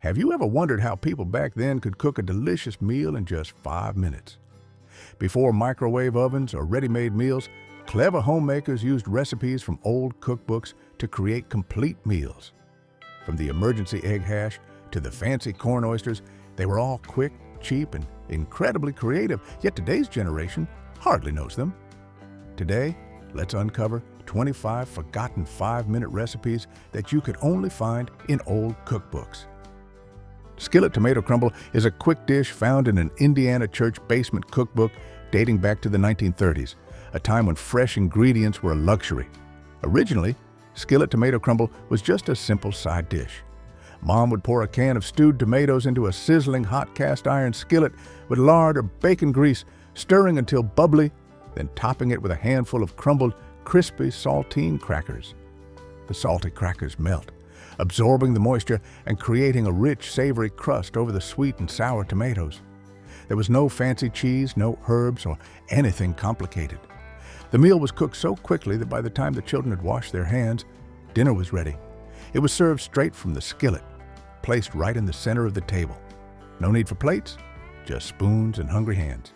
Have you ever wondered how people back then could cook a delicious meal in just 5 minutes? Before microwave ovens or ready-made meals, clever homemakers used recipes from old cookbooks to create complete meals. From the emergency egg hash to the fancy corn oysters, they were all quick, cheap, and incredibly creative, yet today's generation hardly knows them. Today, let's uncover 25 forgotten 5-minute recipes that you could only find in old cookbooks. Skillet tomato crumble is a quick dish found in an Indiana church basement cookbook dating back to the 1930s, a time when fresh ingredients were a luxury. Originally, skillet tomato crumble was just a simple side dish. Mom would pour a can of stewed tomatoes into a sizzling hot cast iron skillet with lard or bacon grease, stirring until bubbly, then topping it with a handful of crumbled, crispy saltine crackers. The salty crackers melt, absorbing the moisture and creating a rich, savory crust over the sweet and sour tomatoes. There was no fancy cheese, no herbs, or anything complicated. The meal was cooked so quickly that by the time the children had washed their hands, dinner was ready. It was served straight from the skillet, placed right in the center of the table. No need for plates, just spoons and hungry hands.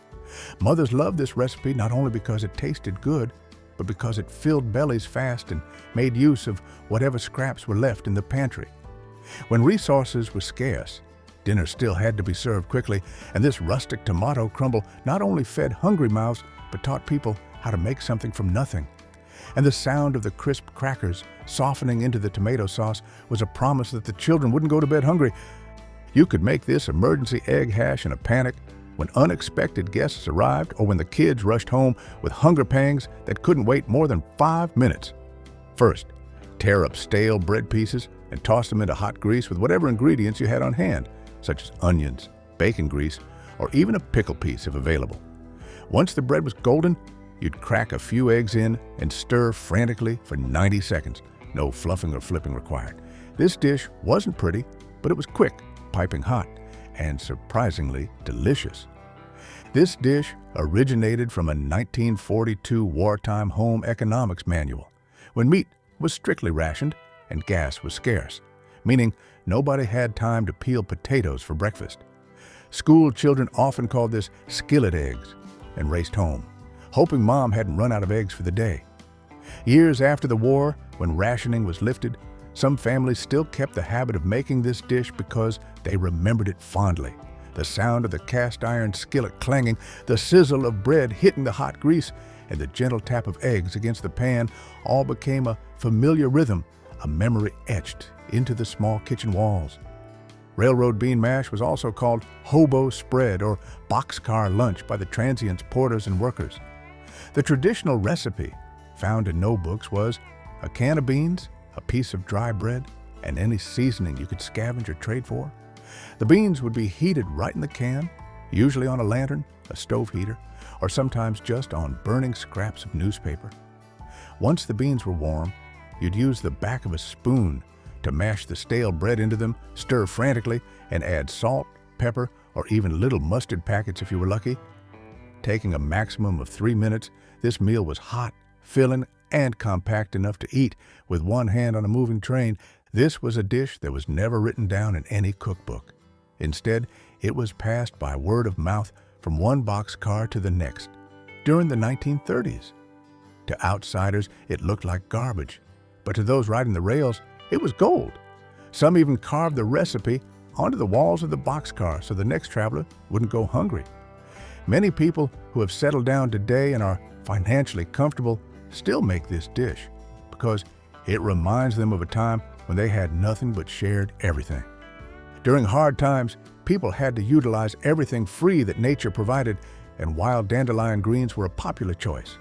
Mothers loved this recipe not only because it tasted good, but because it filled bellies fast and made use of whatever scraps were left in the pantry. When resources were scarce, dinner still had to be served quickly, and this rustic tomato crumble not only fed hungry mouths, but taught people how to make something from nothing. And the sound of the crisp crackers softening into the tomato sauce was a promise that the children wouldn't go to bed hungry. You could make this emergency egg hash in a panic when unexpected guests arrived or when the kids rushed home with hunger pangs that couldn't wait more than 5 minutes. First, tear up stale bread pieces and toss them into hot grease with whatever ingredients you had on hand, such as onions, bacon grease, or even a pickle piece if available. Once the bread was golden, you'd crack a few eggs in and stir frantically for 90 seconds. No fluffing or flipping required. This dish wasn't pretty, but it was quick, piping hot, and surprisingly delicious. This dish originated from a 1942 wartime home economics manual, when meat was strictly rationed and gas was scarce, meaning nobody had time to peel potatoes for breakfast. School children often called this skillet eggs and raced home, hoping Mom hadn't run out of eggs for the day. Years after the war, when rationing was lifted, some families still kept the habit of making this dish because they remembered it fondly. The sound of the cast iron skillet clanging, the sizzle of bread hitting the hot grease, and the gentle tap of eggs against the pan all became a familiar rhythm, a memory etched into the small kitchen walls. Railroad bean mash was also called hobo spread or boxcar lunch by the transients, porters, and workers. The traditional recipe found in no books was a can of beans, a piece of dry bread, and any seasoning you could scavenge or trade for. The beans would be heated right in the can, usually on a lantern, a stove heater, or sometimes just on burning scraps of newspaper. Once the beans were warm, you'd use the back of a spoon to mash the stale bread into them, stir frantically, and add salt, pepper, or even little mustard packets if you were lucky. Taking a maximum of 3 minutes, this meal was hot, filling, and compact enough to eat with one hand on a moving train. This was a dish that was never written down in any cookbook. Instead, it was passed by word of mouth from one boxcar to the next during the 1930s. To outsiders, it looked like garbage, but to those riding the rails, it was gold. Some even carved the recipe onto the walls of the boxcar so the next traveler wouldn't go hungry. Many people who have settled down today and are financially comfortable still make this dish because it reminds them of a time when they had nothing but shared everything. During hard times, people had to utilize everything free that nature provided, and wild dandelion greens were a popular choice.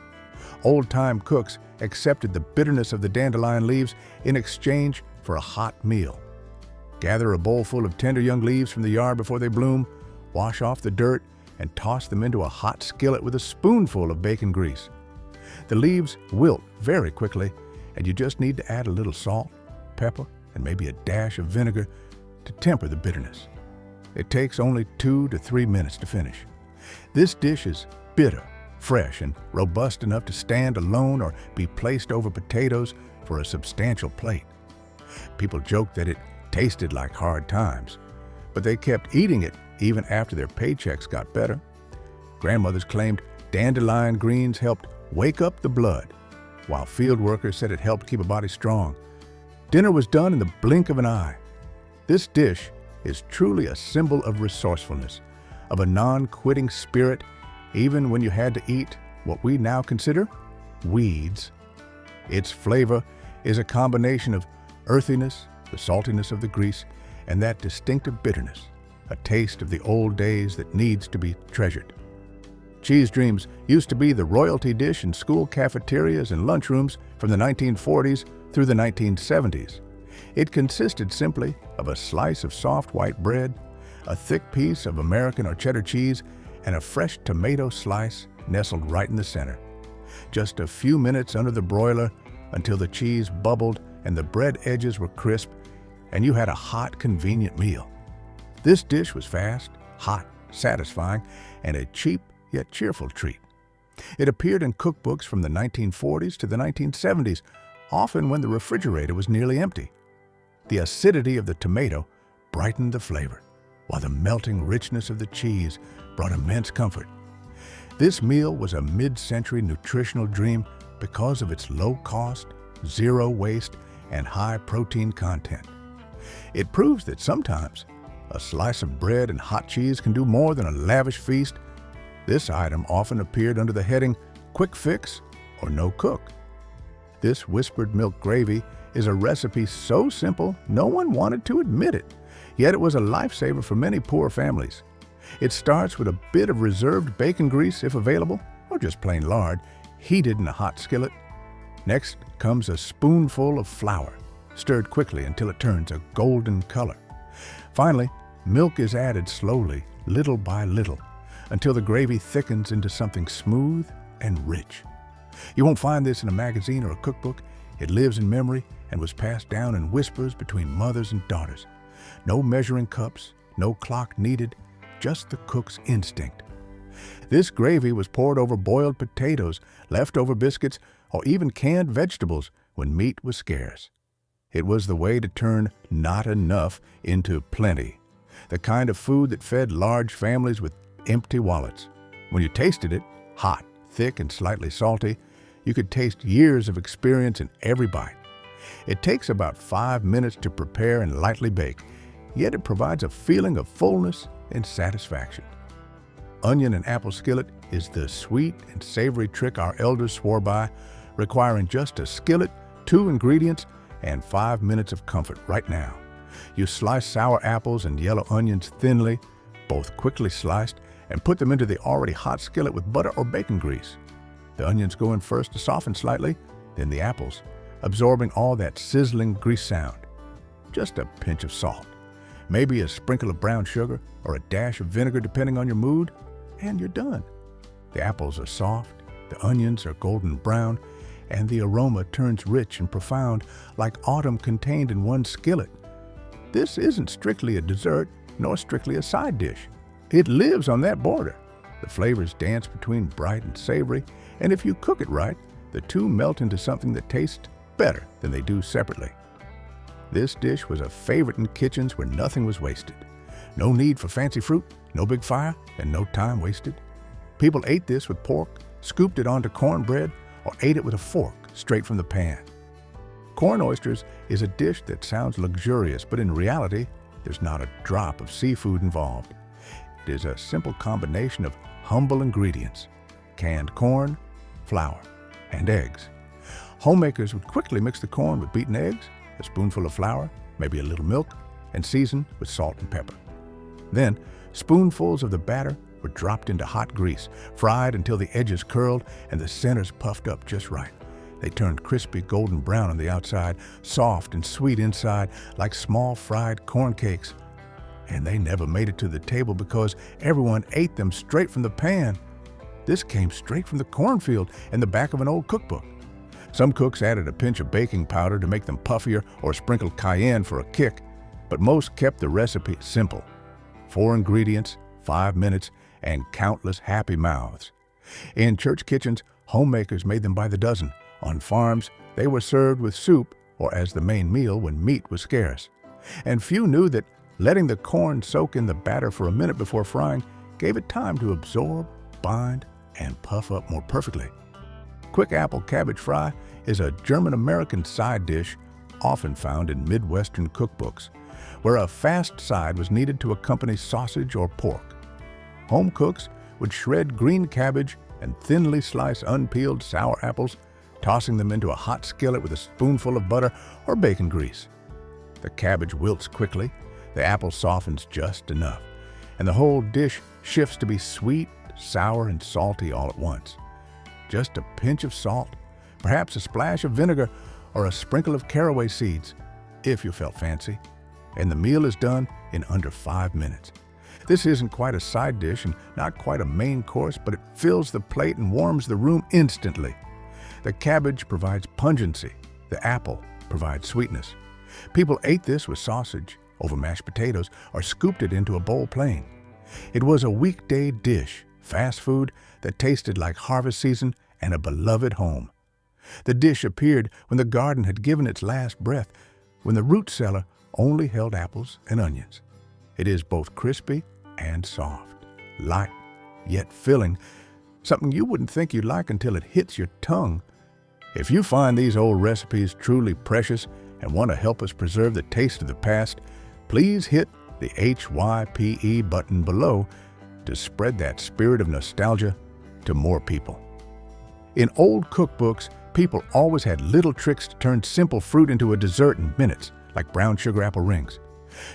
Old-time cooks accepted the bitterness of the dandelion leaves in exchange for a hot meal. Gather a bowl full of tender young leaves from the yard before they bloom, wash off the dirt, and toss them into a hot skillet with a spoonful of bacon grease. The leaves wilt very quickly, and you just need to add a little salt, pepper, and maybe a dash of vinegar to temper the bitterness. It takes only 2 to 3 minutes to finish. This dish is bitter, fresh, and robust enough to stand alone or be placed over potatoes for a substantial plate. People joke that it tasted like hard times, but they kept eating it even after their paychecks got better. Grandmothers claimed dandelion greens helped wake up the blood, while field workers said it helped keep a body strong. Dinner was done in the blink of an eye. This dish is truly a symbol of resourcefulness, of a non-quitting spirit, even when you had to eat what we now consider weeds. Its flavor is a combination of earthiness, the saltiness of the grease, and that distinctive bitterness, a taste of the old days that needs to be treasured. Cheese Dreams used to be the royalty dish in school cafeterias and lunchrooms from the 1940s through the 1970s. It consisted simply of a slice of soft white bread, a thick piece of American or cheddar cheese, and a fresh tomato slice nestled right in the center. Just a few minutes under the broiler until the cheese bubbled and the bread edges were crisp, and you had a hot, convenient meal. This dish was fast, hot, satisfying, and a cheap yet cheerful treat. It appeared in cookbooks from the 1940s to the 1970s, often when the refrigerator was nearly empty. The acidity of the tomato brightened the flavor, while the melting richness of the cheese brought immense comfort. This meal was a mid-century nutritional dream because of its low cost, zero waste, and high protein content. It proves that sometimes a slice of bread and hot cheese can do more than a lavish feast. This item often appeared under the heading Quick Fix or No Cook. This whispered milk gravy is a recipe so simple no one wanted to admit it, yet it was a lifesaver for many poor families. It starts with a bit of reserved bacon grease if available, or just plain lard, heated in a hot skillet. Next comes a spoonful of flour, stirred quickly until it turns a golden color. Finally, milk is added slowly, little by little, until the gravy thickens into something smooth and rich. You won't find this in a magazine or a cookbook. It lives in memory and was passed down in whispers between mothers and daughters. No measuring cups, no clock needed, just the cook's instinct. This gravy was poured over boiled potatoes, leftover biscuits, or even canned vegetables when meat was scarce. It was the way to turn not enough into plenty, the kind of food that fed large families with empty wallets. When you tasted it, hot, thick, and slightly salty, you could taste years of experience in every bite. It takes about 5 minutes to prepare and lightly bake, yet it provides a feeling of fullness and satisfaction. Onion and apple skillet is the sweet and savory trick our elders swore by, requiring just a skillet, 2 ingredients, and 5 minutes of comfort right now. You slice sour apples and yellow onions thinly, both quickly sliced, and put them into the already hot skillet with butter or bacon grease. The onions go in first to soften slightly, then the apples, absorbing all that sizzling grease sound. Just a pinch of salt, maybe a sprinkle of brown sugar or a dash of vinegar depending on your mood, and you're done. The apples are soft, the onions are golden brown, and the aroma turns rich and profound like autumn contained in one skillet. This isn't strictly a dessert, nor strictly a side dish. It lives on that border. The flavors dance between bright and savory, and if you cook it right, the two melt into something that tastes better than they do separately. This dish was a favorite in kitchens where nothing was wasted. No need for fancy fruit, no big fire, and no time wasted. People ate this with pork, scooped it onto cornbread, or ate it with a fork straight from the pan. Corn oysters is a dish that sounds luxurious, but in reality, there's not a drop of seafood involved. It is a simple combination of humble ingredients: canned corn, flour, and eggs. Homemakers would quickly mix the corn with beaten eggs, a spoonful of flour, maybe a little milk, and season with salt and pepper. Then, spoonfuls of the batter were dropped into hot grease, fried until the edges curled and the centers puffed up just right. They turned crispy golden brown on the outside, soft and sweet inside, like small fried corn cakes. And they never made it to the table because everyone ate them straight from the pan. This came straight from the cornfield and the back of an old cookbook. Some cooks added a pinch of baking powder to make them puffier or sprinkled cayenne for a kick, but most kept the recipe simple: 4 ingredients, 5 minutes, and countless happy mouths. In church kitchens, homemakers made them by the dozen. On farms, they were served with soup or as the main meal when meat was scarce. And few knew that Letting the corn soak in the batter for a minute before frying gave it time to absorb, bind, and puff up more perfectly. Quick apple cabbage fry is a German-American side dish often found in Midwestern cookbooks, where a fast side was needed to accompany sausage or pork. Home cooks would shred green cabbage and thinly slice unpeeled sour apples, tossing them into a hot skillet with a spoonful of butter or bacon grease. The cabbage wilts quickly, the apple softens just enough, and the whole dish shifts to be sweet, sour, and salty all at once. Just a pinch of salt, perhaps a splash of vinegar, or a sprinkle of caraway seeds, if you felt fancy, and the meal is done in under 5 minutes. This isn't quite a side dish and not quite a main course, but it fills the plate and warms the room instantly. The cabbage provides pungency. The apple provides sweetness. People ate this with sausage, over mashed potatoes, or scooped it into a bowl plain. It was a weekday dish, fast food that tasted like harvest season and a beloved home. The dish appeared when the garden had given its last breath, when the root cellar only held apples and onions. It is both crispy and soft, light, yet filling, something you wouldn't think you'd like until it hits your tongue. If you find these old recipes truly precious and want to help us preserve the taste of the past, please hit the HYPE button below to spread that spirit of nostalgia to more people. In old cookbooks, people always had little tricks to turn simple fruit into a dessert in minutes, like brown sugar apple rings.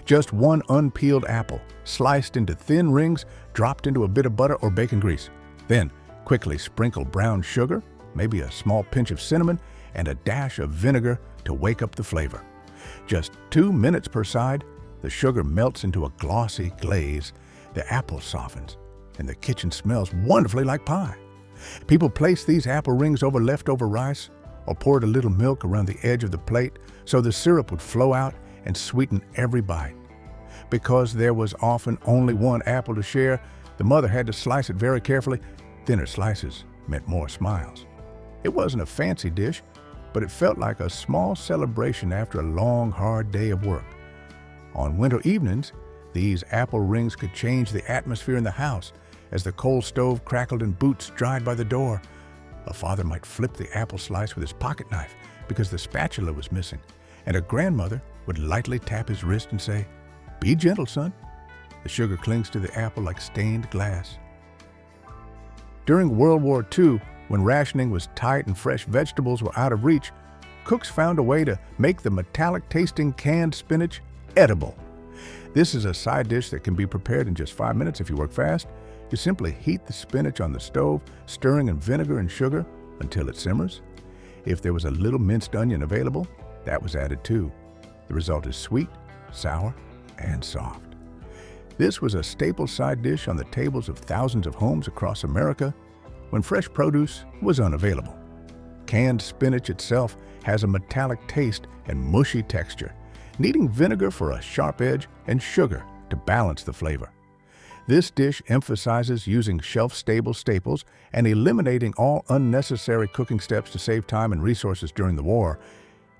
Just one unpeeled apple, sliced into thin rings, dropped into a bit of butter or bacon grease. Then, quickly sprinkle brown sugar, maybe a small pinch of cinnamon, and a dash of vinegar to wake up the flavor. Just 2 minutes per side, the sugar melts into a glossy glaze, the apple softens, and the kitchen smells wonderfully like pie. People placed these apple rings over leftover rice or poured a little milk around the edge of the plate so the syrup would flow out and sweeten every bite. Because there was often only one apple to share, the mother had to slice it very carefully. Thinner slices meant more smiles. It wasn't a fancy dish, but it felt like a small celebration after a long, hard day of work. On winter evenings, these apple rings could change the atmosphere in the house as the coal stove crackled and boots dried by the door. A father might flip the apple slice with his pocket knife because the spatula was missing, and a grandmother would lightly tap his wrist and say, "Be gentle, son." The sugar clings to the apple like stained glass. During World War II, when rationing was tight and fresh vegetables were out of reach, cooks found a way to make the metallic-tasting canned spinach edible. This is a side dish that can be prepared in just 5 minutes if you work fast. You simply heat the spinach on the stove, stirring in vinegar and sugar until it simmers. If there was a little minced onion available, that was added too. The result is sweet, sour, and soft. This was a staple side dish on the tables of thousands of homes across America when fresh produce was unavailable. Canned spinach itself has a metallic taste and mushy texture, needing vinegar for a sharp edge and sugar to balance the flavor. This dish emphasizes using shelf-stable staples and eliminating all unnecessary cooking steps to save time and resources during the war.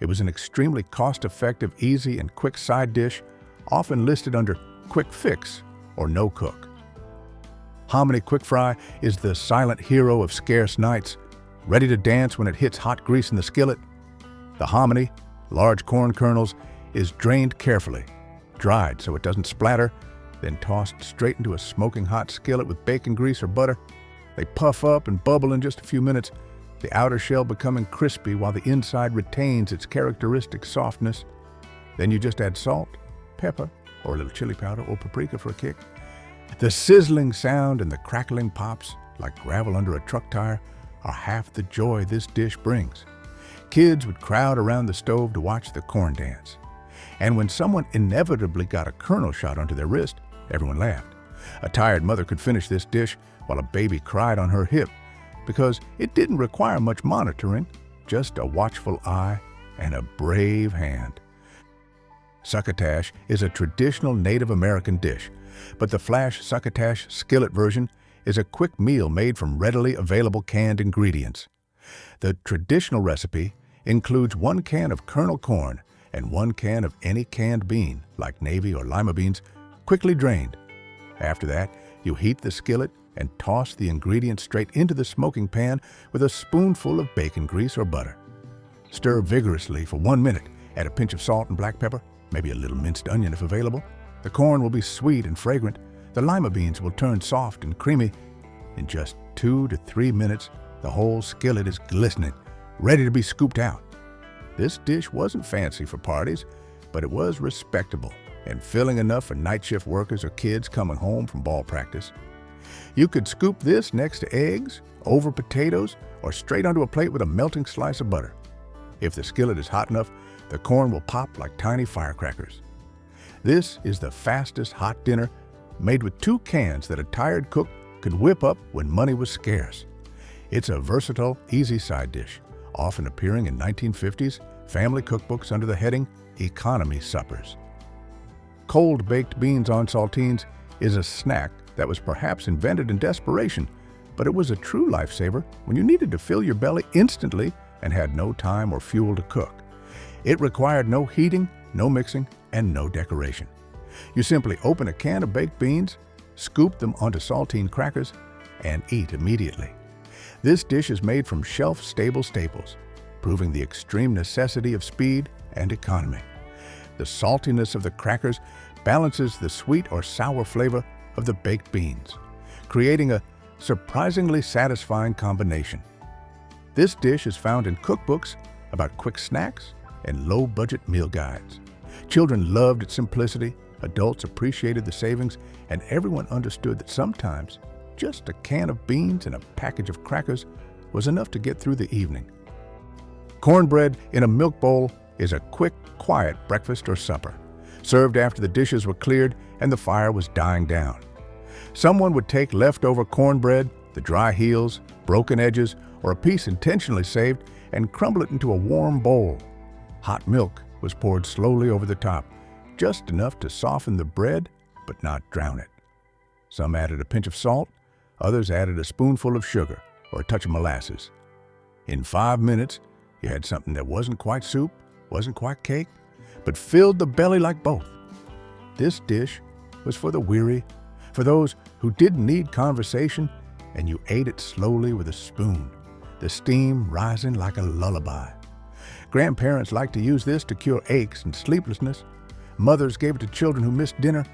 It was an extremely cost-effective, easy, and quick side dish, often listed under quick fix or no cook. Hominy Quick-Fry is the silent hero of scarce nights, ready to dance when it hits hot grease in the skillet. The hominy, large corn kernels, is drained carefully, dried so it doesn't splatter, then tossed straight into a smoking hot skillet with bacon grease or butter. They puff up and bubble in just a few minutes, the outer shell becoming crispy while the inside retains its characteristic softness. Then you just add salt, pepper, or a little chili powder or paprika for a kick. The sizzling sound and the crackling pops, like gravel under a truck tire, are half the joy this dish brings. Kids would crowd around the stove to watch the corn dance. And when someone inevitably got a kernel shot onto their wrist, everyone laughed. A tired mother could finish this dish while a baby cried on her hip, because it didn't require much monitoring, just a watchful eye and a brave hand. Succotash is a traditional Native American dish, but the flash Succotash skillet version is a quick meal made from readily available canned ingredients. The traditional recipe includes 1 can of kernel corn and 1 can of any canned bean, like navy or lima beans, quickly drained. After that, you heat the skillet and toss the ingredients straight into the smoking pan with a spoonful of bacon grease or butter. Stir vigorously for 1 minute. Add a pinch of salt and black pepper, maybe a little minced onion if available. The corn will be sweet and fragrant. The lima beans will turn soft and creamy. In just 2 to 3 minutes, the whole skillet is glistening, ready to be scooped out. This dish wasn't fancy for parties, but it was respectable and filling enough for night shift workers or kids coming home from ball practice. You could scoop this next to eggs, over potatoes, or straight onto a plate with a melting slice of butter. If the skillet is hot enough, the corn will pop like tiny firecrackers. This is the fastest hot dinner, made with 2 cans that a tired cook could whip up when money was scarce. It's a versatile, easy side dish, often appearing in 1950s family cookbooks under the heading Economy Suppers. Cold baked beans on saltines is a snack that was perhaps invented in desperation, but it was a true lifesaver when you needed to fill your belly instantly and had no time or fuel to cook. It required no heating, no mixing, and no decoration. You simply open a can of baked beans, scoop them onto saltine crackers, and eat immediately. This dish is made from shelf-stable staples, proving the extreme necessity of speed and economy. The saltiness of the crackers balances the sweet or sour flavor of the baked beans, creating a surprisingly satisfying combination. This dish is found in cookbooks about quick snacks and low-budget meal guides. Children loved its simplicity, adults appreciated the savings, and everyone understood that sometimes just a can of beans and a package of crackers was enough to get through the evening. Cornbread in a milk bowl is a quick, quiet breakfast or supper, served after the dishes were cleared and the fire was dying down. Someone would take leftover cornbread, the dry heels, broken edges, or a piece intentionally saved, and crumble it into a warm bowl. Hot milk was poured slowly over the top, just enough to soften the bread, but not drown it. Some added a pinch of salt, others added a spoonful of sugar or a touch of molasses. In 5 minutes, you had something that wasn't quite soup, wasn't quite cake, but filled the belly like both. This dish was for the weary, for those who didn't need conversation, and you ate it slowly with a spoon, the steam rising like a lullaby. Grandparents liked to use this to cure aches and sleeplessness. Mothers gave it to children who missed dinner.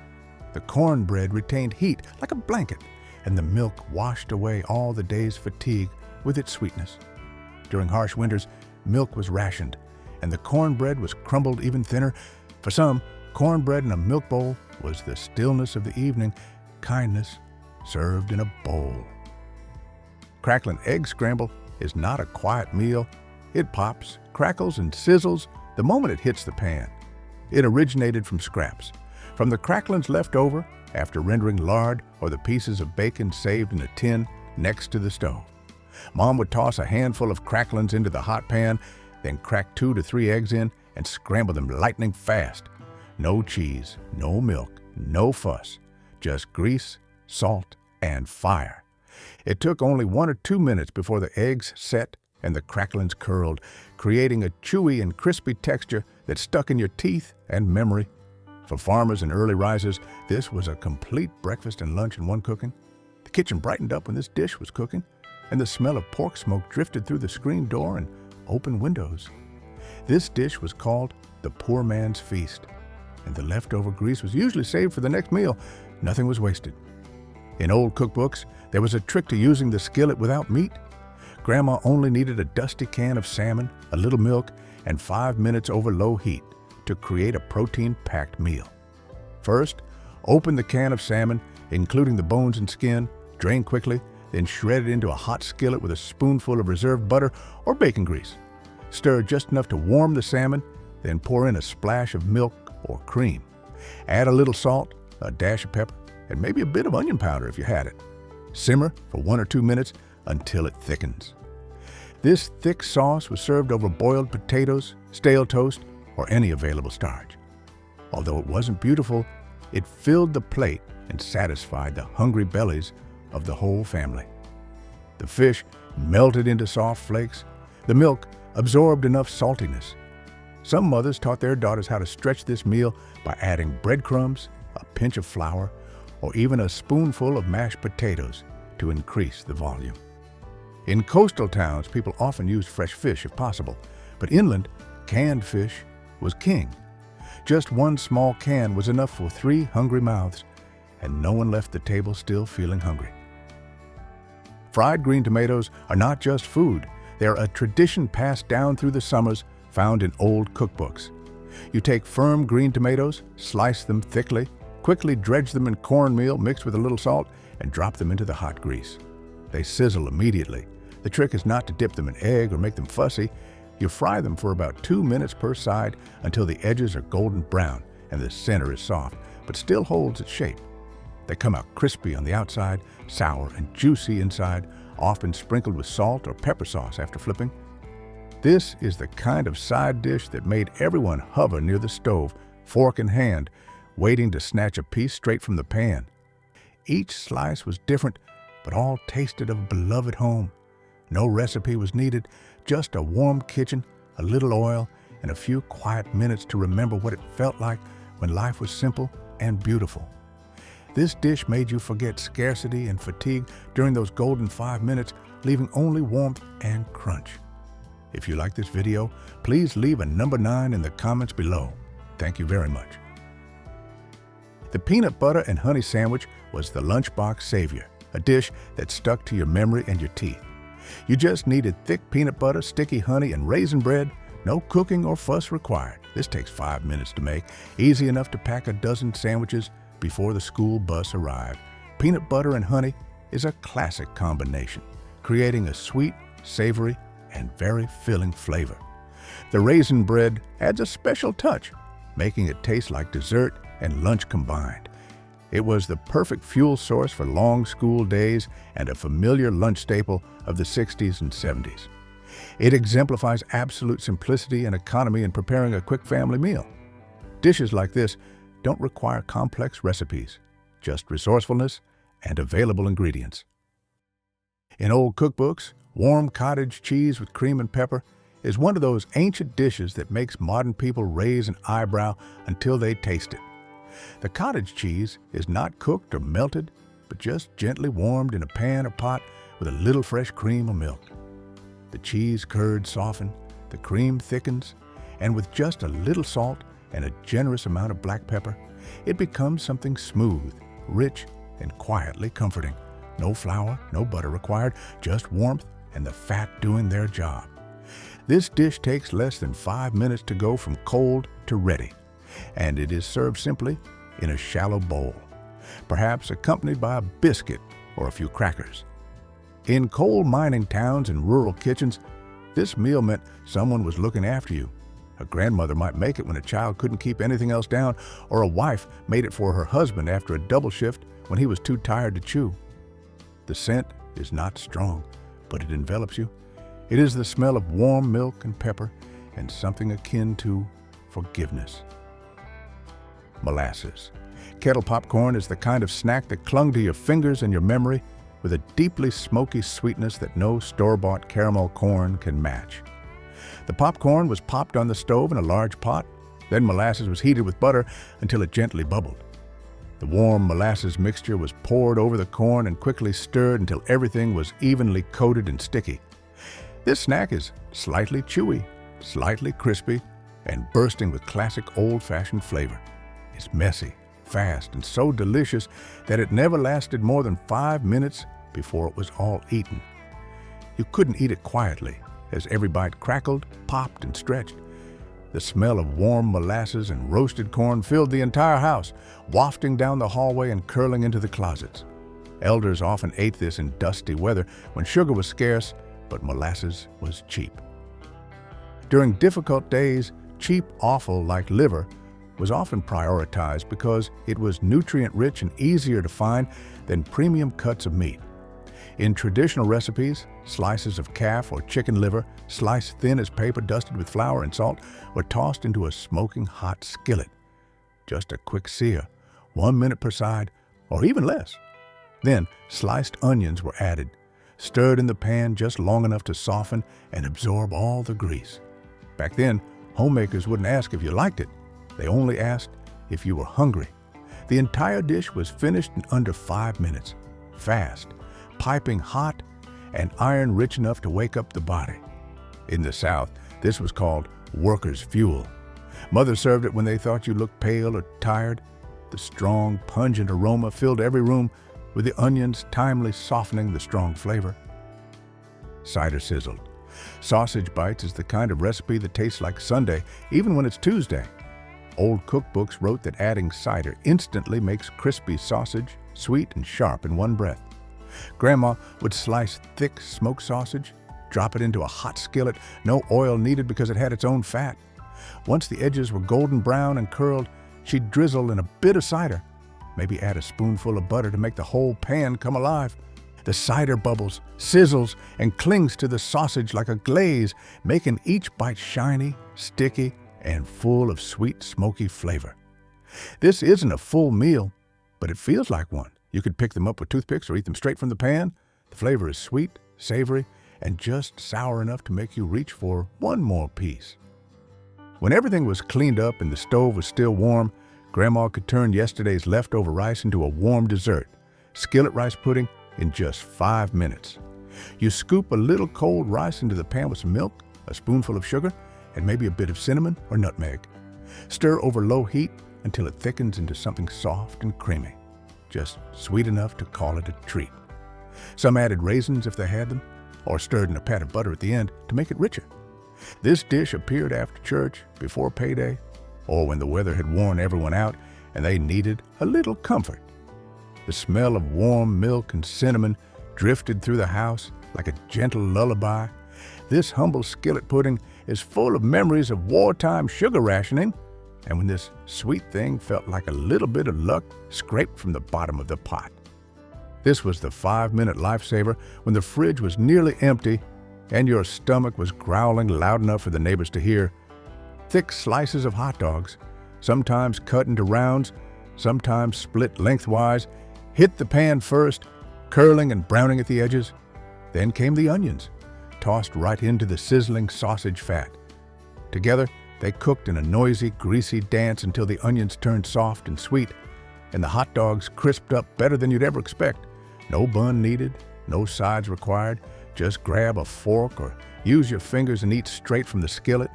The cornbread retained heat like a blanket, and the milk washed away all the day's fatigue with its sweetness. During harsh winters, milk was rationed, and the cornbread was crumbled even thinner. For some, cornbread in a milk bowl was the stillness of the evening, kindness served in a bowl. Cracklin Egg Scramble is not a quiet meal. It pops, crackles, and sizzles the moment it hits the pan. It originated from scraps, from the cracklings left over after rendering lard or the pieces of bacon saved in a tin next to the stove. Mom would toss a handful of cracklings into the hot pan, then crack 2 to 3 eggs in and scramble them lightning fast. No cheese, no milk, no fuss, just grease, salt, and fire. It took only 1 or 2 minutes before the eggs set and the cracklings curled, creating a chewy and crispy texture that stuck in your teeth and memory. For farmers and early risers, this was a complete breakfast and lunch in one cooking. The kitchen brightened up when this dish was cooking, and the smell of pork smoke drifted through the screen door and open windows. This dish was called the poor man's feast, and the leftover grease was usually saved for the next meal. Nothing was wasted. In old cookbooks, there was a trick to using the skillet without meat. Grandma only needed a dusty can of salmon, a little milk, and 5 minutes over low heat to create a protein-packed meal. First, open the can of salmon, including the bones and skin, drain quickly, then shred it into a hot skillet with a spoonful of reserved butter or bacon grease. Stir just enough to warm the salmon, then pour in a splash of milk or cream. Add a little salt, a dash of pepper, and maybe a bit of onion powder if you had it. Simmer for 1 or 2 minutes until it thickens. This thick sauce was served over boiled potatoes, stale toast, or any available starch. Although it wasn't beautiful, it filled the plate and satisfied the hungry bellies of the whole family. The fish melted into soft flakes. The milk absorbed enough saltiness. Some mothers taught their daughters how to stretch this meal by adding breadcrumbs, a pinch of flour, or even a spoonful of mashed potatoes to increase the volume. In coastal towns, people often used fresh fish if possible, but inland, canned fish was king. Just one small can was enough for 3 hungry mouths, and no one left the table still feeling hungry. Fried green tomatoes are not just food. They are a tradition passed down through the summers, found in old cookbooks. You take firm green tomatoes, slice them thickly, quickly dredge them in cornmeal mixed with a little salt, and drop them into the hot grease. They sizzle immediately. The trick is not to dip them in egg or make them fussy. You fry them for about 2 minutes per side until the edges are golden brown and the center is soft, but still holds its shape. They come out crispy on the outside, sour and juicy inside, often sprinkled with salt or pepper sauce after flipping. This is the kind of side dish that made everyone hover near the stove, fork in hand, waiting to snatch a piece straight from the pan. Each slice was different, but all tasted of a beloved home. No recipe was needed, just a warm kitchen, a little oil, and a few quiet minutes to remember what it felt like when life was simple and beautiful. This dish made you forget scarcity and fatigue during those golden 5 minutes, leaving only warmth and crunch. If you like this video, please leave a number 9 in the comments below. Thank you very much. The peanut butter and honey sandwich was the lunchbox savior, a dish that stuck to your memory and your teeth. You just needed thick peanut butter, sticky honey, and raisin bread. No cooking or fuss required. This takes 5 minutes to make, easy enough to pack a dozen sandwiches before the school bus arrived. Peanut butter and honey is a classic combination, creating a sweet, savory, and very filling flavor. The raisin bread adds a special touch, making it taste like dessert and lunch combined. It was the perfect fuel source for long school days and a familiar lunch staple of the 60s and 70s. It exemplifies absolute simplicity and economy in preparing a quick family meal. Dishes like this don't require complex recipes, just resourcefulness and available ingredients. In old cookbooks, warm cottage cheese with cream and pepper is one of those ancient dishes that makes modern people raise an eyebrow until they taste it. The cottage cheese is not cooked or melted, but just gently warmed in a pan or pot with a little fresh cream or milk. The cheese curds soften, the cream thickens, and with just a little salt and a generous amount of black pepper, it becomes something smooth, rich, and quietly comforting. No flour, no butter required, just warmth and the fat doing their job. This dish takes less than 5 minutes to go from cold to ready, and it is served simply in a shallow bowl, perhaps accompanied by a biscuit or a few crackers. In coal mining towns and rural kitchens, this meal meant someone was looking after you. A grandmother might make it when a child couldn't keep anything else down, or a wife made it for her husband after a double shift when he was too tired to chew. The scent is not strong, but it envelops you. It is the smell of warm milk and pepper and something akin to forgiveness. Molasses. Kettle popcorn is the kind of snack that clung to your fingers and your memory with a deeply smoky sweetness that no store-bought caramel corn can match. The popcorn was popped on the stove in a large pot, then molasses was heated with butter until it gently bubbled. The warm molasses mixture was poured over the corn and quickly stirred until everything was evenly coated and sticky. This snack is slightly chewy, slightly crispy, and bursting with classic old-fashioned flavor. It's messy, fast, and so delicious that it never lasted more than 5 minutes before it was all eaten. You couldn't eat it quietly, as every bite crackled, popped, and stretched. The smell of warm molasses and roasted corn filled the entire house, wafting down the hallway and curling into the closets. Elders often ate this in dusty weather when sugar was scarce, but molasses was cheap. During difficult days, cheap offal like liver was often prioritized because it was nutrient-rich and easier to find than premium cuts of meat. In traditional recipes, slices of calf or chicken liver, sliced thin as paper dusted with flour and salt, were tossed into a smoking hot skillet. Just a quick sear, 1 minute per side, or even less. Then, sliced onions were added, stirred in the pan just long enough to soften and absorb all the grease. Back then, Homemakers wouldn't ask if you liked it. They only asked if you were hungry. The entire dish was finished in under 5 minutes. Fast, piping hot, and iron rich enough to wake up the body. In the South, this was called workers' fuel. Mothers served it when they thought you looked pale or tired. The strong, pungent aroma filled every room, with the onions timely softening the strong flavor. Cider-Sizzled. Sausage bites is the kind of recipe that tastes like Sunday, even when it's Tuesday. Old cookbooks wrote that adding cider instantly makes crispy sausage sweet and sharp in one breath. Grandma would slice thick smoked sausage, drop it into a hot skillet, no oil needed because it had its own fat. Once the edges were golden brown and curled, she'd drizzle in a bit of cider, maybe add a spoonful of butter to make the whole pan come alive. The cider bubbles, sizzles, and clings to the sausage like a glaze, making each bite shiny, sticky, and full of sweet, smoky flavor. This isn't a full meal, but it feels like one. You could pick them up with toothpicks or eat them straight from the pan. The flavor is sweet, savory, and just sour enough to make you reach for one more piece. When everything was cleaned up and the stove was still warm, Grandma could turn yesterday's leftover rice into a warm dessert, skillet rice pudding, in just 5 minutes. You scoop a little cold rice into the pan with some milk, a spoonful of sugar, and maybe a bit of cinnamon or nutmeg. Stir over low heat until it thickens into something soft and creamy, just sweet enough to call it a treat. Some added raisins if they had them, or stirred in a pat of butter at the end to make it richer. This dish appeared after church, before payday, or when the weather had worn everyone out and they needed a little comfort. The smell of warm milk and cinnamon drifted through the house like a gentle lullaby. This humble skillet pudding is full of memories of wartime sugar rationing, and when this sweet thing felt like a little bit of luck scraped from the bottom of the pot. This was the 5-minute lifesaver when the fridge was nearly empty and your stomach was growling loud enough for the neighbors to hear. Thick slices of hot dogs, sometimes cut into rounds, sometimes split lengthwise, hit the pan first, curling and browning at the edges. Then came the onions, tossed right into the sizzling sausage fat. Together, they cooked in a noisy, greasy dance until the onions turned soft and sweet, and the hot dogs crisped up better than you'd ever expect. No bun needed, no sides required. Just grab a fork or use your fingers and eat straight from the skillet.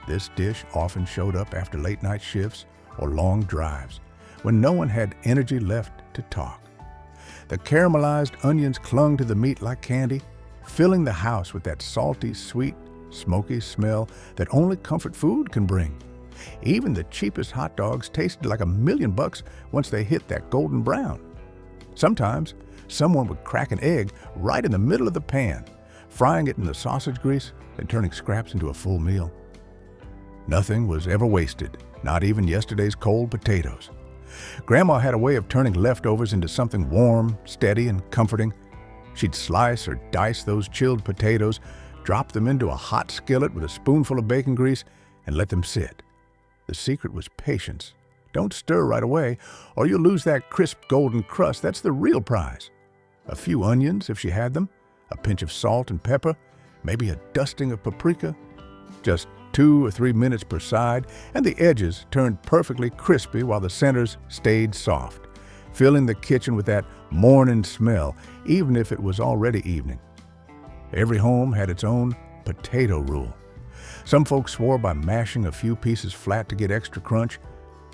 This dish often showed up after late-night shifts or long drives, when no one had energy left to talk. The caramelized onions clung to the meat like candy, filling the house with that salty, sweet, smoky smell that only comfort food can bring. Even the cheapest hot dogs tasted like $1,000,000 once they hit that golden brown. Sometimes, someone would crack an egg right in the middle of the pan, frying it in the sausage grease and turning scraps into a full meal. Nothing was ever wasted, not even yesterday's cold potatoes. Grandma had a way of turning leftovers into something warm, steady, and comforting. She'd slice or dice those chilled potatoes, drop them into a hot skillet with a spoonful of bacon grease, and let them sit. The secret was patience. Don't stir right away, or you'll lose that crisp golden crust. That's the real prize. A few onions, if she had them, a pinch of salt and pepper, maybe a dusting of paprika. Just 2 or 3 minutes per side, and the edges turned perfectly crispy while the centers stayed soft, filling the kitchen with that morning smell, even if it was already evening. Every home had its own potato rule. Some folks swore by mashing a few pieces flat to get extra crunch.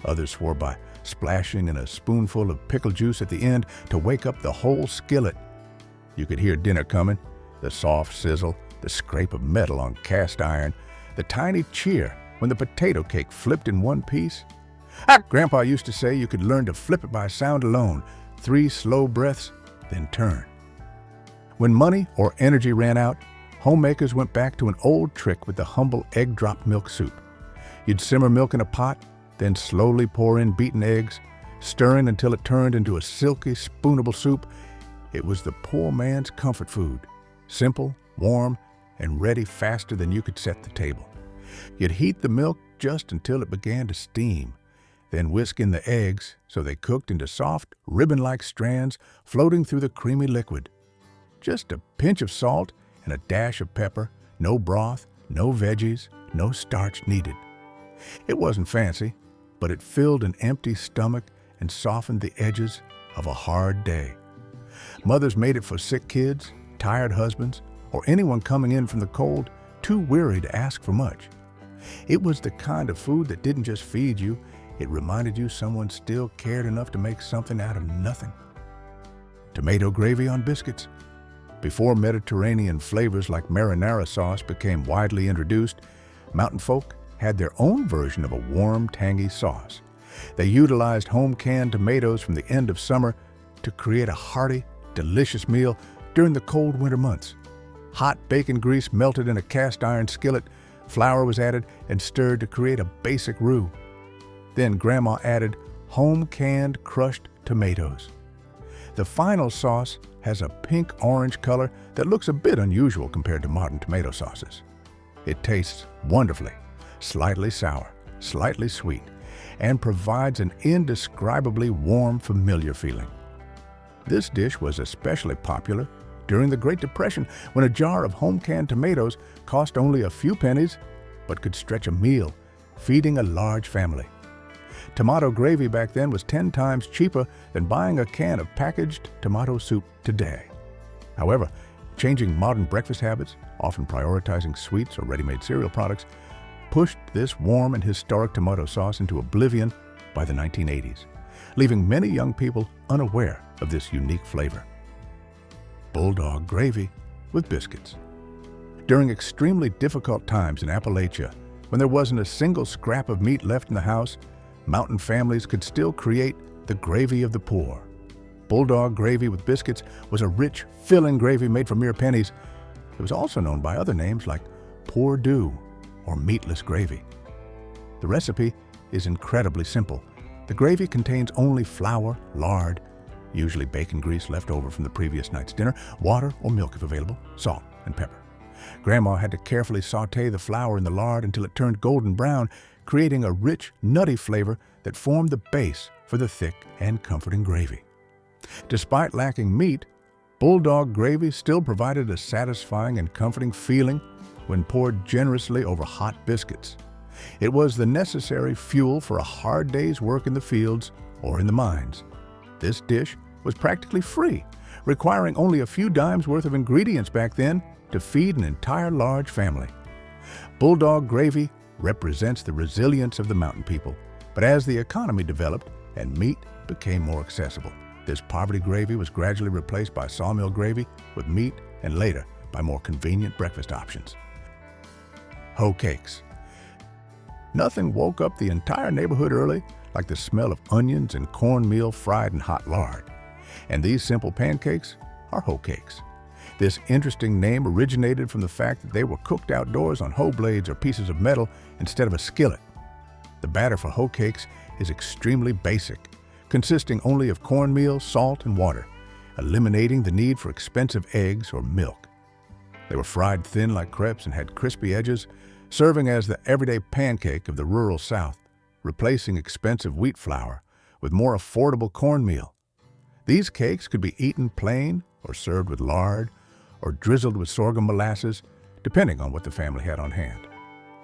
Others swore by splashing in a spoonful of pickle juice at the end to wake up the whole skillet. You could hear dinner coming, the soft sizzle, the scrape of metal on cast iron, the tiny cheer when the potato cake flipped in one piece. Grandpa used to say you could learn to flip it by sound alone, 3 slow breaths, then turn. When money or energy ran out, homemakers went back to an old trick with the humble egg drop milk soup. You'd simmer milk in a pot, then slowly pour in beaten eggs, stirring until it turned into a silky, spoonable soup. It was the poor man's comfort food, simple, warm, and ready faster than you could set the table. You'd heat the milk just until it began to steam, then whisk in the eggs so they cooked into soft, ribbon-like strands floating through the creamy liquid. Just a pinch of salt and a dash of pepper, no broth, no veggies, no starch needed. It wasn't fancy, but it filled an empty stomach and softened the edges of a hard day. Mothers made it for sick kids, tired husbands, or anyone coming in from the cold, too weary to ask for much. It was the kind of food that didn't just feed you, it reminded you someone still cared enough to make something out of nothing. Tomato gravy on biscuits. Before Mediterranean flavors like marinara sauce became widely introduced, mountain folk had their own version of a warm, tangy sauce. They utilized home-canned tomatoes from the end of summer to create a hearty, delicious meal during the cold winter months. Hot bacon grease melted in a cast iron skillet, flour was added and stirred to create a basic roux. Then Grandma added home-canned crushed tomatoes. The final sauce has a pink-orange color that looks a bit unusual compared to modern tomato sauces. It tastes wonderfully, slightly sour, slightly sweet, and provides an indescribably warm, familiar feeling. This dish was especially popular during the Great Depression, when a jar of home-canned tomatoes cost only a few pennies but could stretch a meal, feeding a large family. Tomato gravy back then was 10 times cheaper than buying a can of packaged tomato soup today. However, changing modern breakfast habits, often prioritizing sweets or ready-made cereal products, pushed this warm and historic tomato sauce into oblivion by the 1980s, leaving many young people unaware of this unique flavor. Bulldog gravy with biscuits. During extremely difficult times in Appalachia, when there wasn't a single scrap of meat left in the house, mountain families could still create the gravy of the poor. Bulldog gravy with biscuits was a rich, filling gravy made from mere pennies. It was also known by other names like poor dew or meatless gravy. The recipe is incredibly simple. The gravy contains only flour, lard, usually bacon grease left over from the previous night's dinner, water or milk if available, salt and pepper. Grandma had to carefully saute the flour in the lard until it turned golden brown, creating a rich, nutty flavor that formed the base for the thick and comforting gravy. Despite lacking meat, bulldog gravy still provided a satisfying and comforting feeling when poured generously over hot biscuits. It was the necessary fuel for a hard day's work in the fields or in the mines. This dish was practically free, requiring only a few dimes worth of ingredients back then to feed an entire large family. Bulldog gravy represents the resilience of the mountain people, but as the economy developed and meat became more accessible, this poverty gravy was gradually replaced by sawmill gravy with meat and later by more convenient breakfast options. Hoe cakes. Nothing woke up the entire neighborhood early like the smell of onions and cornmeal fried in hot lard. And these simple pancakes are hoe cakes. This interesting name originated from the fact that they were cooked outdoors on hoe blades or pieces of metal instead of a skillet. The batter for hoe cakes is extremely basic, consisting only of cornmeal, salt, and water, eliminating the need for expensive eggs or milk. They were fried thin like crepes and had crispy edges, serving as the everyday pancake of the rural South, replacing expensive wheat flour with more affordable cornmeal. These cakes could be eaten plain or served with lard or drizzled with sorghum molasses, depending on what the family had on hand.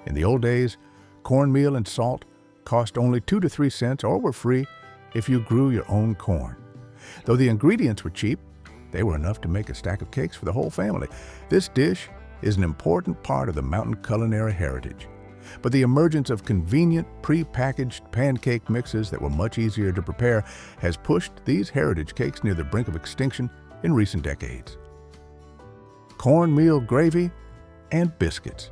In the old days, cornmeal and salt cost only 2 to 3 cents or were free if you grew your own corn. Though the ingredients were cheap, they were enough to make a stack of cakes for the whole family. This dish is an important part of the mountain culinary heritage. But the emergence of convenient, pre-packaged pancake mixes that were much easier to prepare has pushed these heritage cakes near the brink of extinction in recent decades. Cornmeal gravy and biscuits.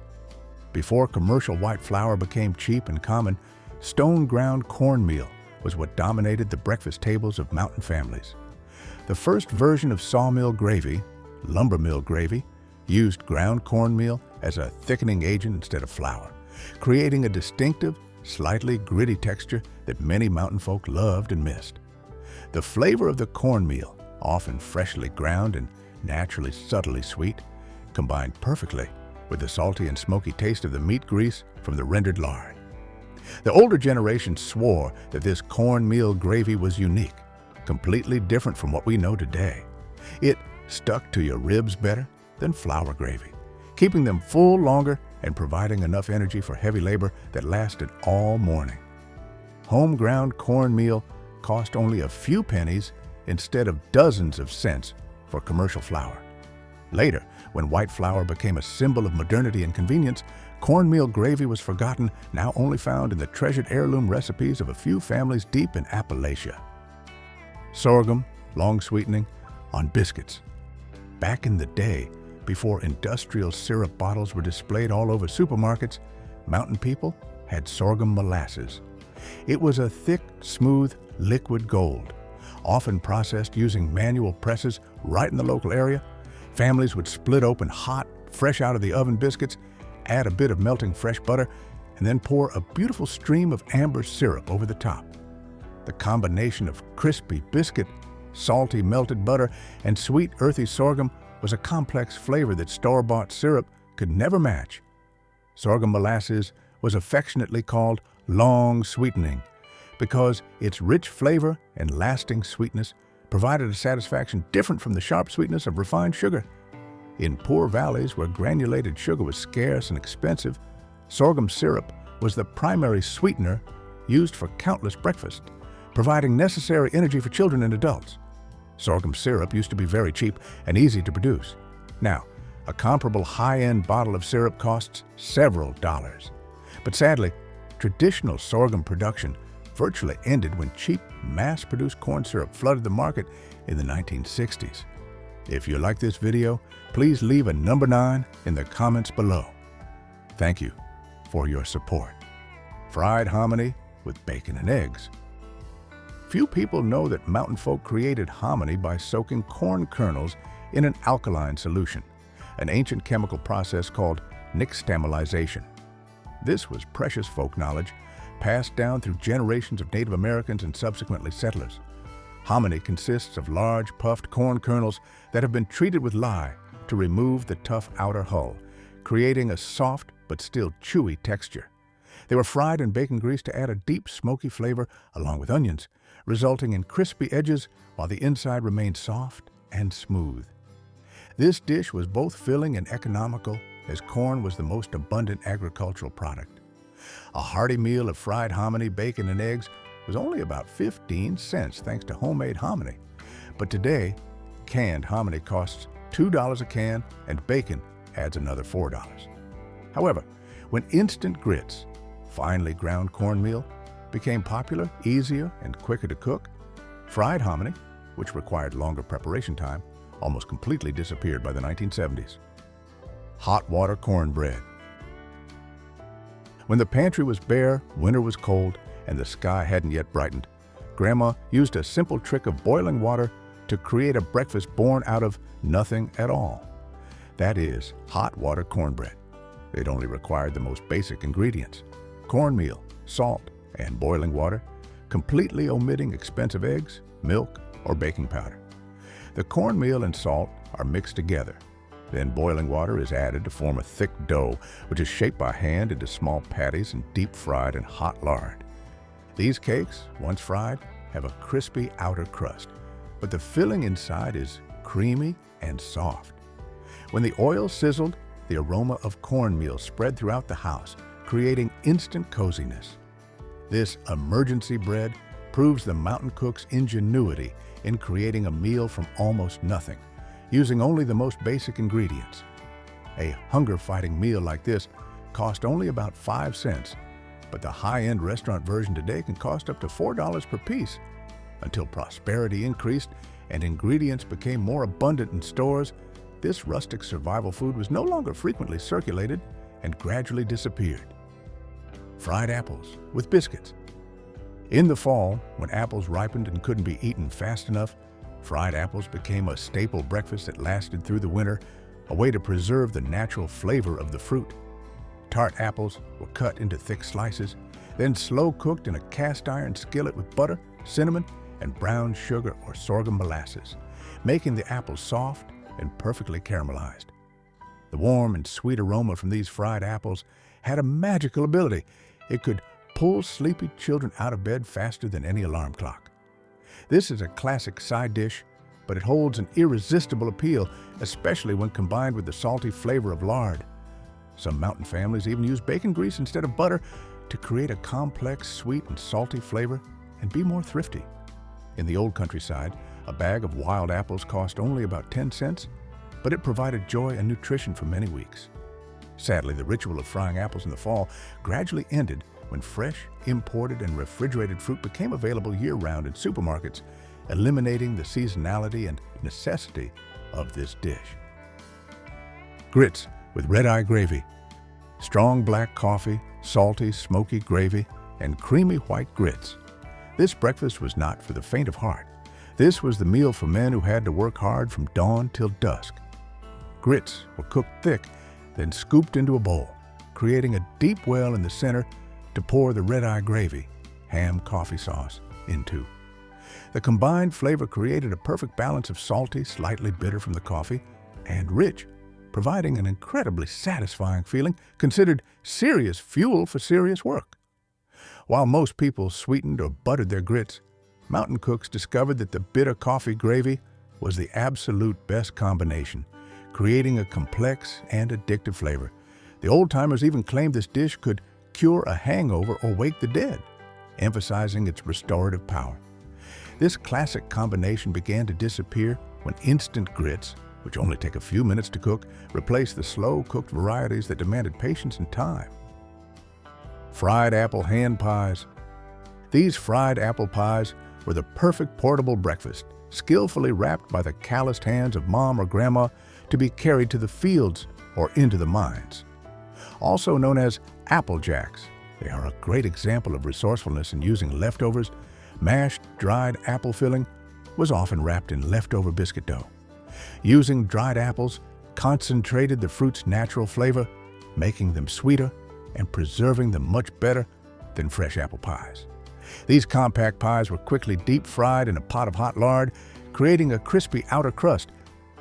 Before commercial white flour became cheap and common, stone-ground cornmeal was what dominated the breakfast tables of mountain families. The first version of sawmill gravy, lumber mill gravy, used ground cornmeal as a thickening agent instead of flour, creating a distinctive, slightly gritty texture that many mountain folk loved and missed. The flavor of the cornmeal, often freshly ground and naturally subtly sweet, combined perfectly with the salty and smoky taste of the meat grease from the rendered lard. The older generation swore that this cornmeal gravy was unique, completely different from what we know today. It stuck to your ribs better than flour gravy, keeping them full longer and providing enough energy for heavy labor that lasted all morning. Home-ground cornmeal cost only a few pennies instead of dozens of cents for commercial flour. Later, when white flour became a symbol of modernity and convenience, cornmeal gravy was forgotten, now only found in the treasured heirloom recipes of a few families deep in Appalachia. Sorghum, long sweetening, on biscuits. Back in the day, before industrial syrup bottles were displayed all over supermarkets, mountain people had sorghum molasses. It was a thick, smooth, liquid gold. Often processed using manual presses right in the local area, families would split open hot, fresh out of the oven biscuits, add a bit of melting fresh butter, and then pour a beautiful stream of amber syrup over the top. The combination of crispy biscuit, salty melted butter, and sweet earthy sorghum was a complex flavor that store-bought syrup could never match. Sorghum molasses was affectionately called long sweetening because its rich flavor and lasting sweetness provided a satisfaction different from the sharp sweetness of refined sugar. In poor valleys where granulated sugar was scarce and expensive, sorghum syrup was the primary sweetener used for countless breakfasts, providing necessary energy for children and adults. Sorghum syrup used to be very cheap and easy to produce. Now, a comparable high-end bottle of syrup costs several dollars. But sadly, traditional sorghum production virtually ended when cheap, mass-produced corn syrup flooded the market in the 1960s. If you like this video, please leave a number 9 in the comments below. Thank you for your support. Fried hominy with bacon and eggs. Few people know that mountain folk created hominy by soaking corn kernels in an alkaline solution, an ancient chemical process called nixtamalization. This was precious folk knowledge passed down through generations of Native Americans and subsequently settlers. Hominy consists of large, puffed corn kernels that have been treated with lye to remove the tough outer hull, creating a soft but still chewy texture. They were fried in bacon grease to add a deep, smoky flavor along with onions, resulting in crispy edges while the inside remained soft and smooth. This dish was both filling and economical, as corn was the most abundant agricultural product. A hearty meal of fried hominy, bacon, and eggs was only about 15 cents thanks to homemade hominy. But today, canned hominy costs $2 a can and bacon adds another $4. However, when instant grits, finely ground cornmeal, became popular, easier, and quicker to cook, fried hominy, which required longer preparation time, almost completely disappeared by the 1970s. Hot water cornbread. When the pantry was bare, winter was cold, and the sky hadn't yet brightened, Grandma used a simple trick of boiling water to create a breakfast born out of nothing at all. That is, hot water cornbread. It only required the most basic ingredients: cornmeal, salt, and boiling water, completely omitting expensive eggs, milk, or baking powder. The cornmeal and salt are mixed together. Then boiling water is added to form a thick dough, which is shaped by hand into small patties and deep fried in hot lard. These cakes, once fried, have a crispy outer crust, but the filling inside is creamy and soft. When the oil sizzled, the aroma of cornmeal spread throughout the house, creating instant coziness. This emergency bread proves the mountain cook's ingenuity in creating a meal from almost nothing, using only the most basic ingredients. A hunger-fighting meal like this cost only about 5 cents, but the high-end restaurant version today can cost up to $4 per piece. Until prosperity increased and ingredients became more abundant in stores, this rustic survival food was no longer frequently circulated and gradually disappeared. Fried apples with biscuits. In the fall, when apples ripened and couldn't be eaten fast enough, fried apples became a staple breakfast that lasted through the winter, a way to preserve the natural flavor of the fruit. Tart apples were cut into thick slices, then slow cooked in a cast iron skillet with butter, cinnamon, and brown sugar or sorghum molasses, making the apples soft and perfectly caramelized. The warm and sweet aroma from these fried apples had a magical ability. It could pull sleepy children out of bed faster than any alarm clock. This is a classic side dish, but it holds an irresistible appeal, especially when combined with the salty flavor of lard. Some mountain families even use bacon grease instead of butter to create a complex sweet and salty flavor and be more thrifty. In the old countryside, a bag of wild apples cost only about 10 cents, but it provided joy and nutrition for many weeks. Sadly, the ritual of frying apples in the fall gradually ended when fresh, imported, and refrigerated fruit became available year-round in supermarkets, eliminating the seasonality and necessity of this dish. Grits with red-eye gravy. Strong black coffee, salty, smoky gravy, and creamy white grits. This breakfast was not for the faint of heart. This was the meal for men who had to work hard from dawn till dusk. Grits were cooked thick, then scooped into a bowl, creating a deep well in the center to pour the red-eye gravy, ham coffee sauce, into. The combined flavor created a perfect balance of salty, slightly bitter from the coffee, and rich, providing an incredibly satisfying feeling, considered serious fuel for serious work. While most people sweetened or buttered their grits, mountain cooks discovered that the bitter coffee gravy was the absolute best combination, creating a complex and addictive flavor. The old-timers even claimed this dish could cure a hangover or wake the dead, emphasizing its restorative power. This classic combination began to disappear when instant grits, which only take a few minutes to cook, replaced the slow-cooked varieties that demanded patience and time. Fried apple hand pies. These fried apple pies were the perfect portable breakfast, skillfully wrapped by the calloused hands of mom or grandma to be carried to the fields or into the mines. Also known as apple jacks, they are a great example of resourcefulness in using leftovers. Mashed, dried apple filling was often wrapped in leftover biscuit dough. Using dried apples concentrated the fruit's natural flavor, making them sweeter and preserving them much better than fresh apple pies. These compact pies were quickly deep-fried in a pot of hot lard, creating a crispy outer crust,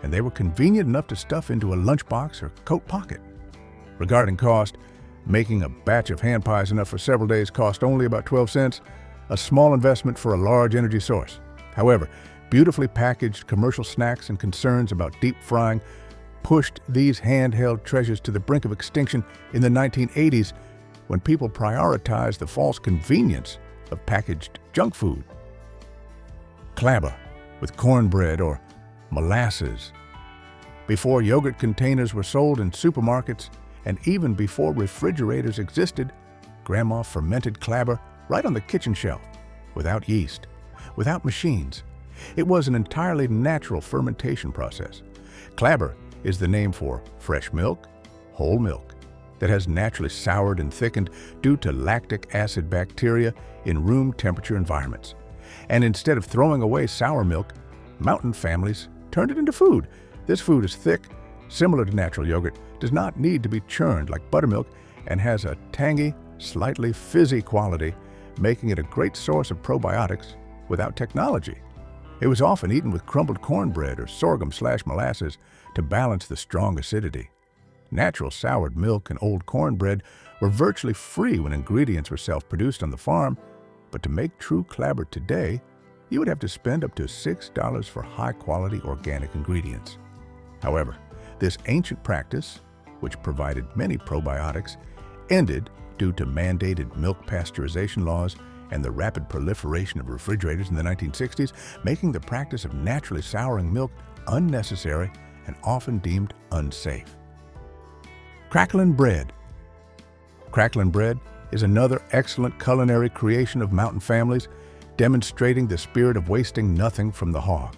and they were convenient enough to stuff into a lunchbox or coat pocket. Regarding cost, making a batch of hand pies enough for several days cost only about 12 cents, a small investment for a large energy source. However, beautifully packaged commercial snacks and concerns about deep frying pushed these handheld treasures to the brink of extinction in the 1980s when people prioritized the false convenience of packaged junk food. Clabber with cornbread or molasses. Before yogurt containers were sold in supermarkets and even before refrigerators existed, Grandma fermented clabber right on the kitchen shelf, without yeast, without machines. It was an entirely natural fermentation process. Clabber is the name for fresh milk, whole milk, that has naturally soured and thickened due to lactic acid bacteria in room temperature environments. And instead of throwing away sour milk, mountain families turned it into food. This food is thick, similar to natural yogurt, does not need to be churned like buttermilk, and has a tangy, slightly fizzy quality, making it a great source of probiotics without technology. It was often eaten with crumbled cornbread or sorghum/molasses to balance the strong acidity. Natural soured milk and old cornbread were virtually free when ingredients were self-produced on the farm, but to make true clabber today, you would have to spend up to $6 for high-quality organic ingredients. However, this ancient practice, which provided many probiotics, ended due to mandated milk pasteurization laws and the rapid proliferation of refrigerators in the 1960s, making the practice of naturally souring milk unnecessary and often deemed unsafe. Cracklin bread. Cracklin bread is another excellent culinary creation of mountain families, demonstrating the spirit of wasting nothing from the hog.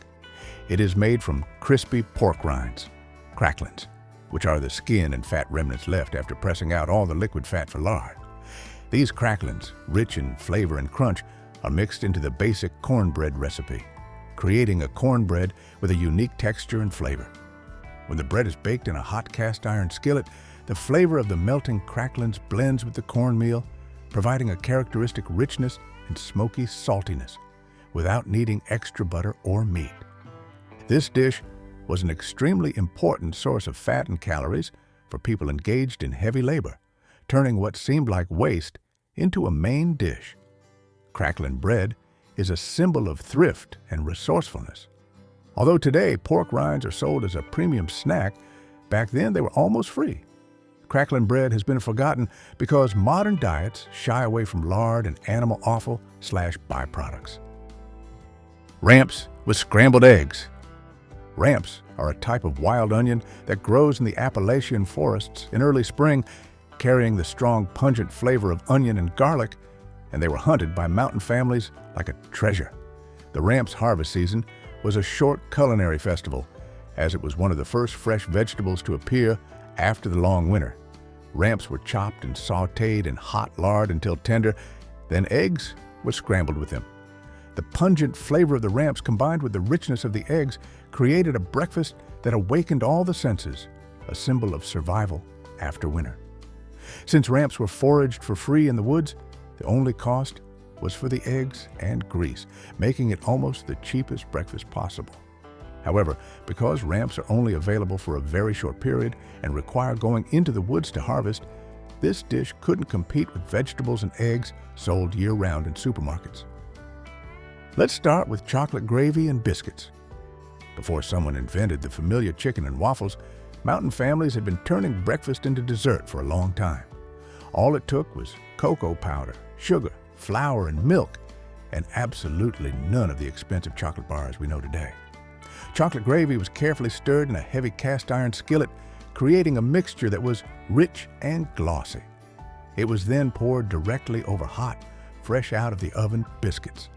It is made from crispy pork rinds, cracklins, which are the skin and fat remnants left after pressing out all the liquid fat for lard. These cracklins, rich in flavor and crunch, are mixed into the basic cornbread recipe, creating a cornbread with a unique texture and flavor. When the bread is baked in a hot cast iron skillet, the flavor of the melting cracklins blends with the cornmeal, providing a characteristic richness and smoky saltiness, without needing extra butter or meat. This dish was an extremely important source of fat and calories for people engaged in heavy labor, turning what seemed like waste into a main dish. Cracklin bread is a symbol of thrift and resourcefulness. Although today pork rinds are sold as a premium snack, back then they were almost free. Cracklin bread has been forgotten because modern diets shy away from lard and animal offal/byproducts. Ramps with scrambled eggs. Ramps are a type of wild onion that grows in the Appalachian forests in early spring, carrying the strong, pungent flavor of onion and garlic, and they were hunted by mountain families like a treasure. The ramps harvest season was a short culinary festival, as it was one of the first fresh vegetables to appear after the long winter. Ramps were chopped and sautéed in hot lard until tender, then eggs were scrambled with them. The pungent flavor of the ramps combined with the richness of the eggs created a breakfast that awakened all the senses, a symbol of survival after winter. Since ramps were foraged for free in the woods, the only cost was for the eggs and grease, making it almost the cheapest breakfast possible. However, because ramps are only available for a very short period and require going into the woods to harvest, this dish couldn't compete with vegetables and eggs sold year-round in supermarkets. Let's start with chocolate gravy and biscuits. Before someone invented the familiar chicken and waffles, mountain families had been turning breakfast into dessert for a long time. All it took was cocoa powder, sugar, flour, and milk, and absolutely none of the expensive chocolate bars we know today. Chocolate gravy was carefully stirred in a heavy cast-iron skillet, creating a mixture that was rich and glossy. It was then poured directly over hot, fresh out of the oven biscuits.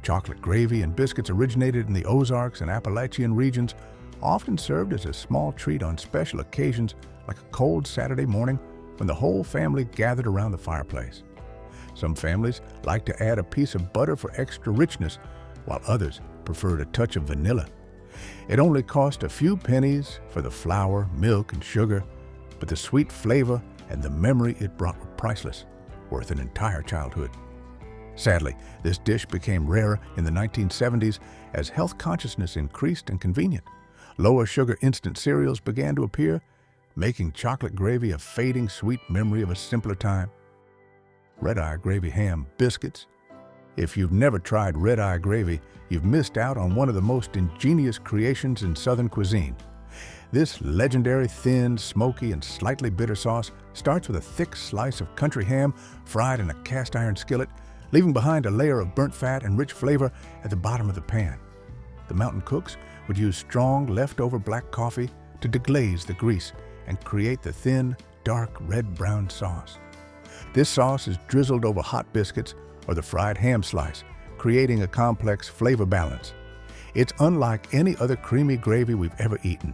Chocolate gravy and biscuits originated in the Ozarks and Appalachian regions, often served as a small treat on special occasions like a cold Saturday morning when the whole family gathered around the fireplace. Some families liked to add a piece of butter for extra richness, while others preferred a touch of vanilla. It only cost a few pennies for the flour, milk, and sugar, but the sweet flavor and the memory it brought were priceless, worth an entire childhood. Sadly, this dish became rarer in the 1970s as health consciousness increased and convenient. Lower sugar instant cereals began to appear, making chocolate gravy a fading sweet memory of a simpler time. Red-eye gravy ham biscuits. If you've never tried red-eye gravy, you've missed out on one of the most ingenious creations in Southern cuisine. This legendary thin, smoky, and slightly bitter sauce starts with a thick slice of country ham fried in a cast-iron skillet, leaving behind a layer of burnt fat and rich flavor at the bottom of the pan. The mountain cooks would use strong leftover black coffee to deglaze the grease and create the thin, dark red-brown sauce. This sauce is drizzled over hot biscuits or the fried ham slice, creating a complex flavor balance. It's unlike any other creamy gravy we've ever eaten.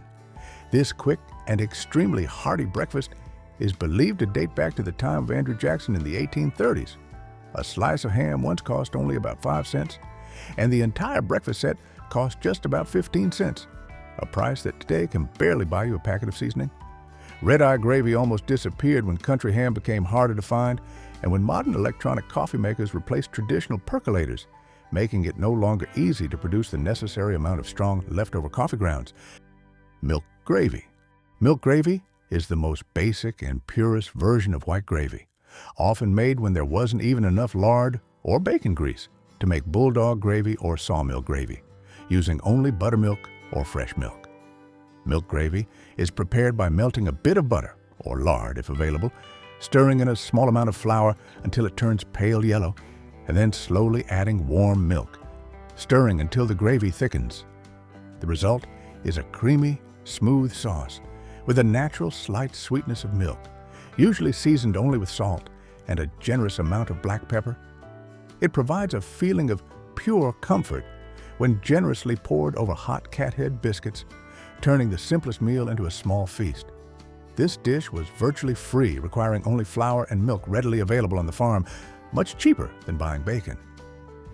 This quick and extremely hearty breakfast is believed to date back to the time of Andrew Jackson in the 1830s. A slice of ham once cost only about 5 cents, and the entire breakfast set cost just about 15 cents, a price that today can barely buy you a packet of seasoning. Red-eye gravy almost disappeared when country ham became harder to find and when modern electronic coffee makers replaced traditional percolators, making it no longer easy to produce the necessary amount of strong leftover coffee grounds. Milk gravy. Milk gravy is the most basic and purest version of white gravy, often made when there wasn't even enough lard or bacon grease to make bulldog gravy or sawmill gravy, using only buttermilk or fresh milk. Milk gravy is prepared by melting a bit of butter, or lard if available, stirring in a small amount of flour until it turns pale yellow, and then slowly adding warm milk, stirring until the gravy thickens. The result is a creamy, smooth sauce with a natural slight sweetness of milk, usually seasoned only with salt and a generous amount of black pepper. It provides a feeling of pure comfort when generously poured over hot cathead biscuits, turning the simplest meal into a small feast. This dish was virtually free, requiring only flour and milk readily available on the farm, much cheaper than buying bacon.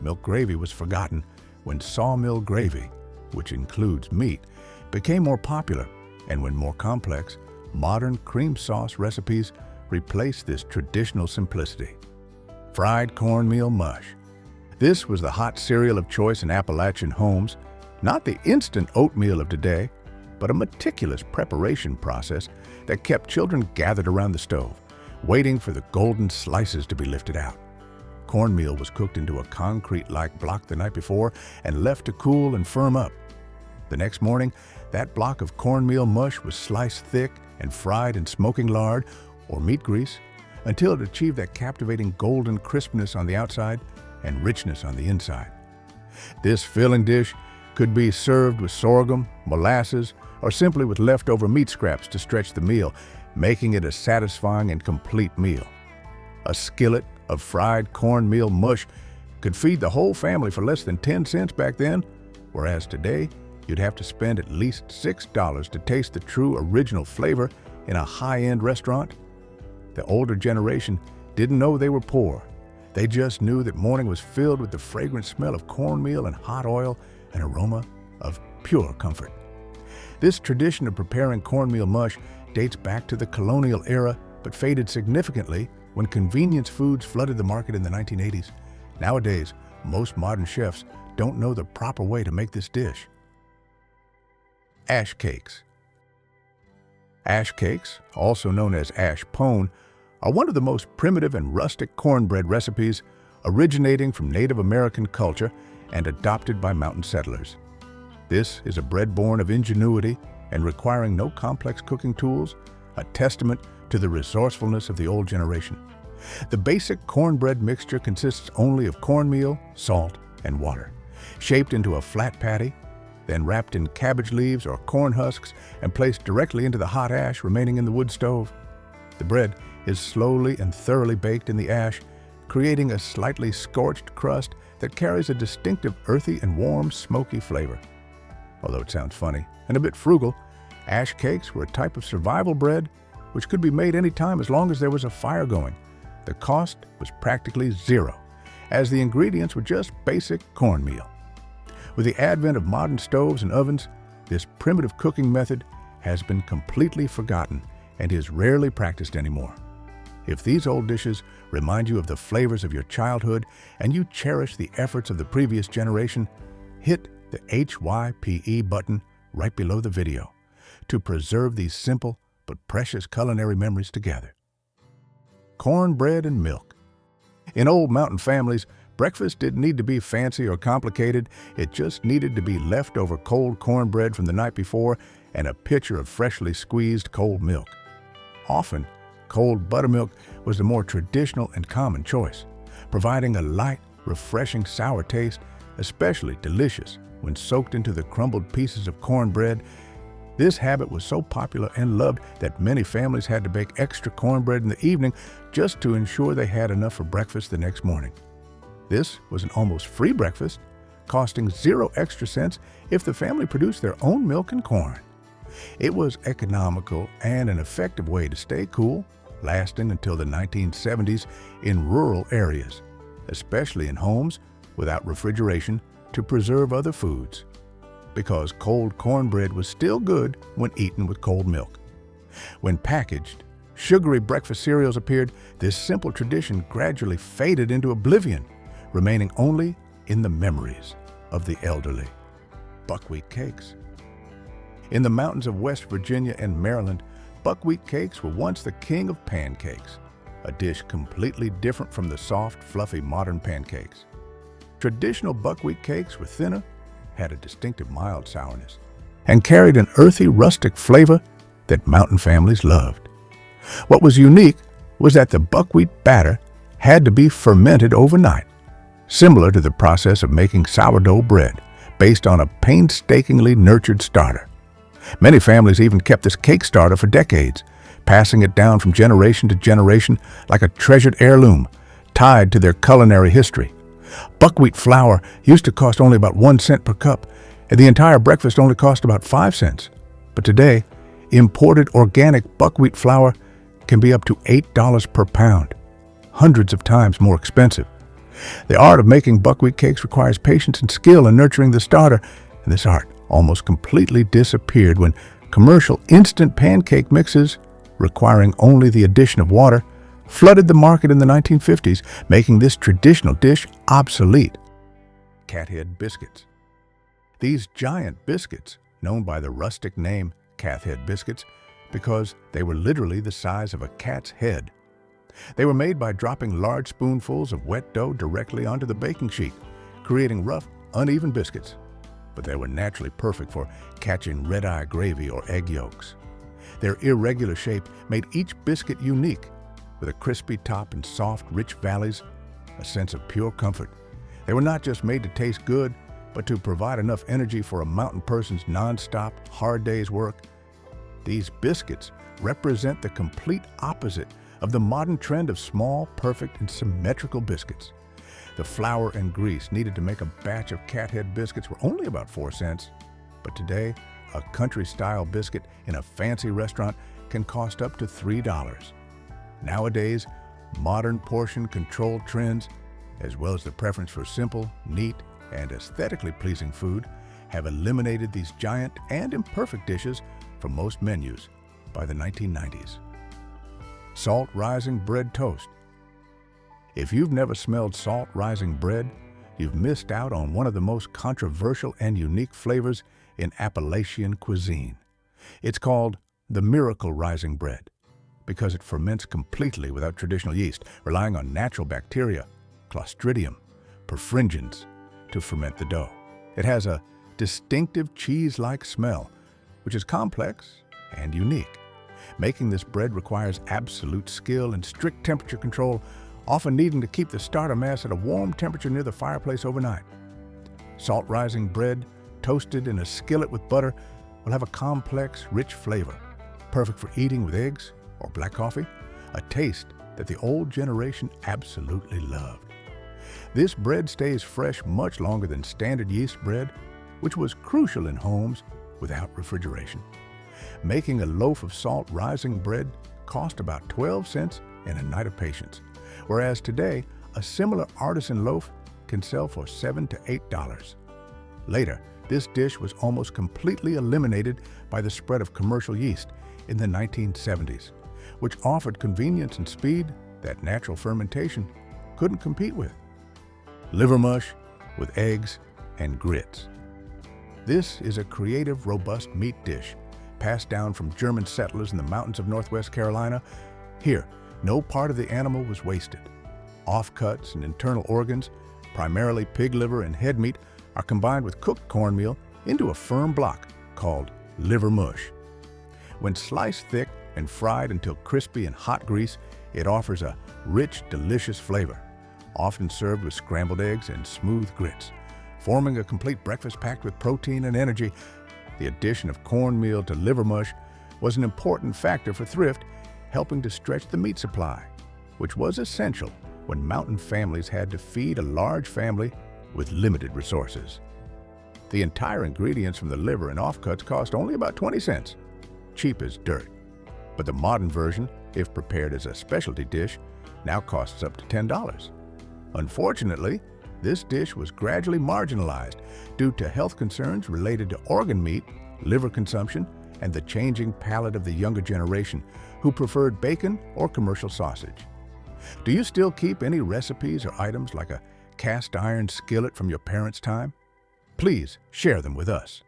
Milk gravy was forgotten when sawmill gravy, which includes meat, became more popular, and when more complex, modern cream sauce recipes replaced this traditional simplicity. Fried cornmeal mush. This was the hot cereal of choice in Appalachian homes, not the instant oatmeal of today, but a meticulous preparation process that kept children gathered around the stove, waiting for the golden slices to be lifted out. Cornmeal was cooked into a concrete-like block the night before and left to cool and firm up. The next morning, that block of cornmeal mush was sliced thick and fried in smoking lard or meat grease until it achieved that captivating golden crispness on the outside and richness on the inside. This filling dish could be served with sorghum, molasses, or simply with leftover meat scraps to stretch the meal, making it a satisfying and complete meal. A skillet of fried cornmeal mush could feed the whole family for less than 10 cents back then, whereas today you'd have to spend at least $6 to taste the true original flavor in a high-end restaurant. The older generation didn't know they were poor. They just knew that morning was filled with the fragrant smell of cornmeal and hot oil, an aroma of pure comfort. This tradition of preparing cornmeal mush dates back to the colonial era, but faded significantly when convenience foods flooded the market in the 1980s. Nowadays, most modern chefs don't know the proper way to make this dish. Ash cakes. Ash cakes, also known as ash pone, are one of the most primitive and rustic cornbread recipes originating from Native American culture and adopted by mountain settlers. This is a bread born of ingenuity and requiring no complex cooking tools, a testament to the resourcefulness of the old generation. The basic cornbread mixture consists only of cornmeal, salt, and water, shaped into a flat patty, then wrapped in cabbage leaves or corn husks and placed directly into the hot ash remaining in the wood stove. The bread is slowly and thoroughly baked in the ash, creating a slightly scorched crust that carries a distinctive earthy and warm, smoky flavor. Although it sounds funny and a bit frugal, ash cakes were a type of survival bread which could be made any time as long as there was a fire going. The cost was practically zero, as the ingredients were just basic cornmeal. With the advent of modern stoves and ovens, this primitive cooking method has been completely forgotten and is rarely practiced anymore. If these old dishes remind you of the flavors of your childhood and you cherish the efforts of the previous generation, hit the HYPE button right below the video to preserve these simple but precious culinary memories together. Cornbread and milk. In old mountain families, breakfast didn't need to be fancy or complicated. It just needed to be leftover cold cornbread from the night before and a pitcher of freshly squeezed cold milk. Often, cold buttermilk was the more traditional and common choice, providing a light, refreshing sour taste, especially delicious when soaked into the crumbled pieces of cornbread. This habit was so popular and loved that many families had to bake extra cornbread in the evening just to ensure they had enough for breakfast the next morning. This was an almost free breakfast, costing 0 extra cents if the family produced their own milk and corn. It was economical and an effective way to stay cool, lasting until the 1970s in rural areas, especially in homes without refrigeration to preserve other foods, because cold cornbread was still good when eaten with cold milk. When packaged, sugary breakfast cereals appeared, this simple tradition gradually faded into oblivion, remaining only in the memories of the elderly. Buckwheat cakes. In the mountains of West Virginia and Maryland, buckwheat cakes were once the king of pancakes, a dish completely different from the soft, fluffy modern pancakes. Traditional buckwheat cakes were thinner, had a distinctive mild sourness, and carried an earthy, rustic flavor that mountain families loved. What was unique was that the buckwheat batter had to be fermented overnight, similar to the process of making sourdough bread, based on a painstakingly nurtured starter. Many families even kept this cake starter for decades, passing it down from generation to generation like a treasured heirloom, tied to their culinary history. Buckwheat flour used to cost only about 1 cent per cup, and the entire breakfast only cost about 5 cents. But today, imported organic buckwheat flour can be up to $8 per pound, hundreds of times more expensive. The art of making buckwheat cakes requires patience and skill in nurturing the starter, and this art almost completely disappeared when commercial instant pancake mixes, requiring only the addition of water, flooded the market in the 1950s, making this traditional dish obsolete. Cathead biscuits. These giant biscuits, known by the rustic name cathead biscuits because they were literally the size of a cat's head. They were made by dropping large spoonfuls of wet dough directly onto the baking sheet, creating rough, uneven biscuits. But they were naturally perfect for catching red-eye gravy or egg yolks. Their irregular shape made each biscuit unique, with a crispy top and soft, rich valleys, a sense of pure comfort. They were not just made to taste good, but to provide enough energy for a mountain person's non-stop, hard day's work. These biscuits represent the complete opposite of the modern trend of small, perfect, and symmetrical biscuits. The flour and grease needed to make a batch of cathead biscuits were only about 4 cents, but today, a country-style biscuit in a fancy restaurant can cost up to $3. Nowadays, modern portion control trends, as well as the preference for simple, neat, and aesthetically pleasing food, have eliminated these giant and imperfect dishes from most menus by the 1990s. Salt rising bread toast. If you've never smelled salt rising bread, you've missed out on one of the most controversial and unique flavors in Appalachian cuisine. It's called the miracle rising bread because it ferments completely without traditional yeast, relying on natural bacteria, Clostridium, perfringens, to ferment the dough. It has a distinctive cheese-like smell, which is complex and unique. Making this bread requires absolute skill and strict temperature control, often needing to keep the starter mass at a warm temperature near the fireplace overnight. Salt rising bread, toasted in a skillet with butter, will have a complex, rich flavor, perfect for eating with eggs or black coffee, a taste that the old generation absolutely loved. This bread stays fresh much longer than standard yeast bread, which was crucial in homes without refrigeration. Making a loaf of salt rising bread cost about 12 cents and a night of patience, whereas today, a similar artisan loaf can sell for $7 to $8. Later, this dish was almost completely eliminated by the spread of commercial yeast in the 1970s, which offered convenience and speed that natural fermentation couldn't compete with. Liver mush with eggs and grits. This is a creative, robust meat dish passed down from German settlers in the mountains of Northwest Carolina. Here, no part of the animal was wasted. Offcuts and internal organs, primarily pig liver and head meat, are combined with cooked cornmeal into a firm block called liver mush. When sliced thick and fried until crispy in hot grease, it offers a rich, delicious flavor, often served with scrambled eggs and smooth grits. Forming a complete breakfast packed with protein and energy, the addition of cornmeal to liver mush was an important factor for thrift, helping to stretch the meat supply, which was essential when mountain families had to feed a large family with limited resources. The entire ingredients from the liver and offcuts cost only about 20 cents, cheap as dirt. But the modern version, if prepared as a specialty dish, now costs up to $10. Unfortunately, this dish was gradually marginalized due to health concerns related to organ meat, liver consumption, and the changing palate of the younger generation who preferred bacon or commercial sausage. Do you still keep any recipes or items like a cast iron skillet from your parents' time? Please share them with us.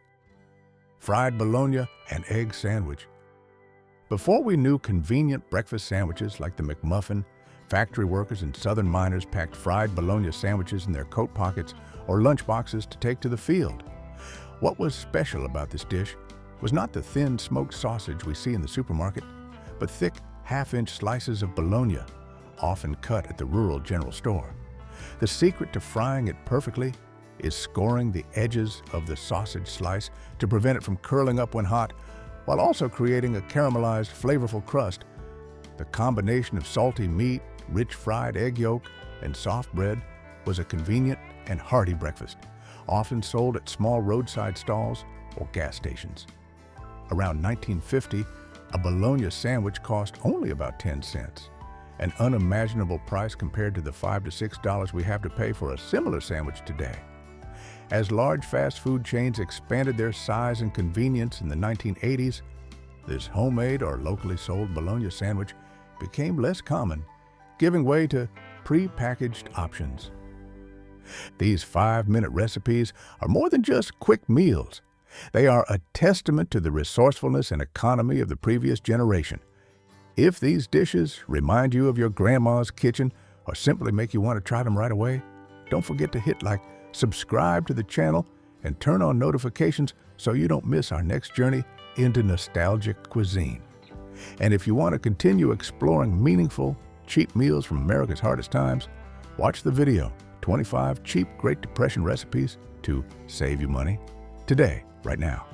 Fried bologna and egg sandwich. Before we knew convenient breakfast sandwiches like the McMuffin, factory workers and southern miners packed fried bologna sandwiches in their coat pockets or lunch boxes to take to the field. What was special about this dish was not the thin smoked sausage we see in the supermarket, but thick half-inch slices of bologna, often cut at the rural general store. The secret to frying it perfectly is scoring the edges of the sausage slice to prevent it from curling up when hot, while also creating a caramelized, flavorful crust. The combination of salty meat, rich fried egg yolk, and soft bread was a convenient and hearty breakfast, often sold at small roadside stalls or gas stations. Around 1950, a bologna sandwich cost only about 10 cents, an unimaginable price compared to the $5 to $6 we have to pay for a similar sandwich today. As large fast food chains expanded their size and convenience in the 1980s, this homemade or locally sold bologna sandwich became less common, giving way to pre-packaged options. These 5-minute recipes are more than just quick meals. They are a testament to the resourcefulness and economy of the previous generation. If these dishes remind you of your grandma's kitchen or simply make you want to try them right away, don't forget to hit like, subscribe to the channel, and turn on notifications so you don't miss our next journey into nostalgic cuisine. And if you want to continue exploring meaningful, cheap meals from America's hardest times, watch the video, 25 Cheap Great Depression Recipes to Save You Money, today, right now.